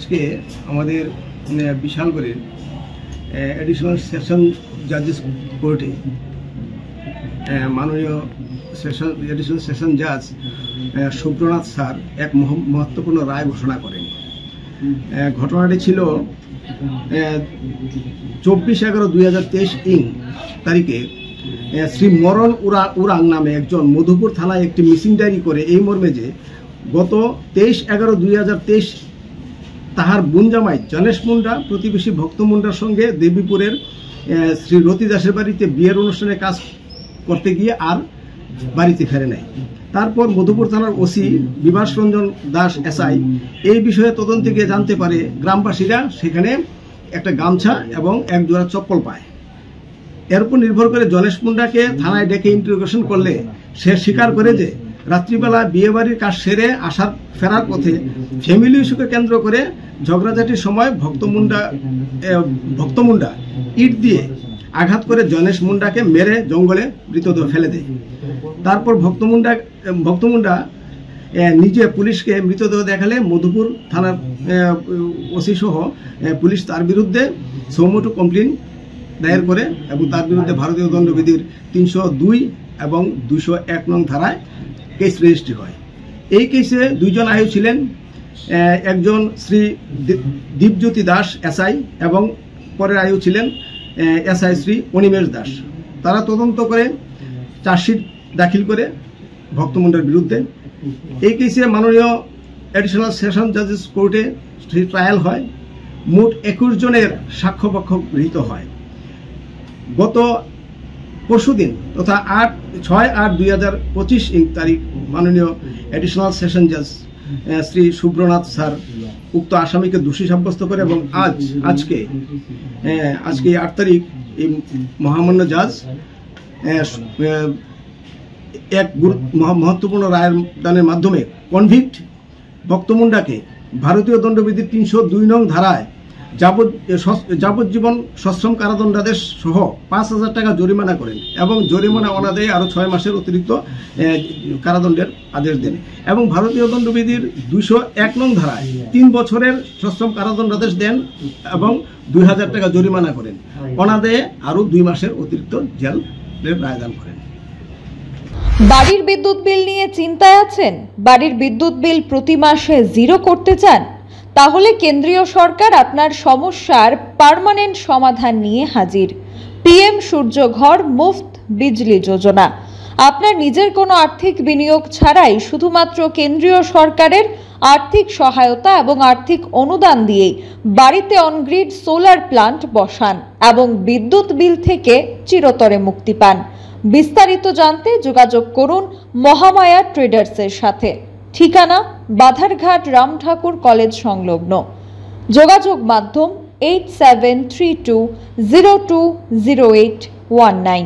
আজকে আমাদের বিশালগড়ের additional session জাজেস কোর্টে মাননীয় এডিশনাল সেশন জাজ সুব্রনাথ স্যার এক মহত্বপূর্ণ রায় ঘোষণা করেন। ঘটনাটি ছিল 24/11/2023 তারিখে শ্রী মরণ উরাং নামে একজন মধুপুর থানায় একটি মিসিং ডায়েরি করে এই মর্মে যে গত 23/11/2023 তাহার বুনজামাই জনেশ মুন্ডা প্রতিবেশী ভক্ত মুন্ডার সঙ্গে দেবীপুরের শ্রী রতি দাসের বাড়িতে বিয়ের অনুষ্ঠানে কাজ করতে গিয়ে আর বাড়িতে ফেরে নাই। তারপর মধুপুর থানার ওসি বিভাস রঞ্জন দাস এসআই এই বিষয়ে তদন্তে গিয়ে জানতে পারে গ্রামবাসীরা সেখানে একটা গামছা এবং এক জোড়া চপ্পল পায়। এর উপর নির্ভর করে জনেশ মুন্ডাকে থানায় ডেকে ইন্টারোগেশন করলে সে স্বীকার করে যে রাত্রিবেলা বিয়ে বাড়ির কাজ সেরে ফেরার পথে ফ্যামিলি ইস্যুকে কেন্দ্র করে ঝগড়াঝাটির সময় ভক্ত মুন্ডা ইট দিয়ে আঘাত করে জনেশ মুন্ডাকে মেরে জঙ্গলে মৃতদেহ ফেলে দেয়। তারপর ভক্ত মুন্ডা নিজে পুলিশকে মৃতদেহ দেখালে মধুপুর থানার ওসি সহ পুলিশ তার বিরুদ্ধে সৌমোটো কমপ্লেন দায়ের করে এবং তার বিরুদ্ধে ভারতীয় দণ্ডবিধির 302 এবং 201 নং ধারায় কেস রেজিস্ট্রি হয়। এই কেসে দুইজন আয়ু ছিলেন, একজন শ্রী দীপজ্যোতি দাস এসআই এবং পরের আয়ু ছিলেন এসআই শ্রী অনিমেষ দাস। তারা তদন্ত করে চার্জশিট দাখিল করে ভক্ত মুন্ডার বিরুদ্ধে। এই কেসে মাননীয় এডিশনাল সেশন জাজেস কোর্টে ট্রায়াল হয়। মোট 21 জনের সাক্ষ্যপক্ষ গৃহীত হয়। গত পরশুদিন তথা 6/8/2025 তারিখ মাননীয় এডিশনাল সেশন জাজ শ্রী সুব্রনাথ স্যার উক্ত আসামিকে দোষী সাব্যস্ত করে এবং আজকে 8 তারিখ এই মহামান্য জাজ এক মহত্বপূর্ণ রায়ের দানের মাধ্যমে কনভিক্ট ভক্ত মুন্ডাকে ভারতীয় দণ্ডবিধির 302 নং ধারায় যাবজ্জীবন সশ্রম কারাদণ্ডাদেশ সহ 5,000 টাকা জরিমানা করেন এবং জরিমানা অনাদায়ে আরো 6 মাসের অতিরিক্ত কারাদণ্ডের আদেশ দেন এবং ভারতীয় দণ্ডবিধির 201 নং ধারায় 3 বছরের সশ্রম কারাদণ্ডাদেশ দেন এবং 2,000 টাকা জরিমানা করেন। অনাদায়ে আরো 2 মাসের অতিরিক্ত জেলের রায়দান করেন। বাড়ির বিদ্যুৎ বিল নিয়ে চিন্তায় আছেন? বাড়ির বিদ্যুৎ বিল প্রতি মাসে 0 করতে চান? তাহলে কেন্দ্রীয় সরকার আপনার সমস্যার পার্মানেন্ট সমাধান নিয়ে হাজির। PM সূর্যঘর মুফত বিজলি যোজনা। আপনার নিজের কোনো আর্থিক বিনিয়োগ ছাড়াই শুধুমাত্র কেন্দ্রীয় সরকারের আর্থিক সহায়তা এবং আর্থিক অনুদান দিয়েই বাড়িতে অনগ্রিড সোলার প্লান্ট বসান এবং বিদ্যুৎ বিল থেকে চিরতরে মুক্তি পান। বিস্তারিত জানতে যোগাযোগ করুন মহামায়া ট্রেডার্সের সাথে। ঠিকানা বাধারঘাট রাম ঠাকুর কলেজ সংলগ্ন। যোগাযোগ মাধ্যম 8732020819।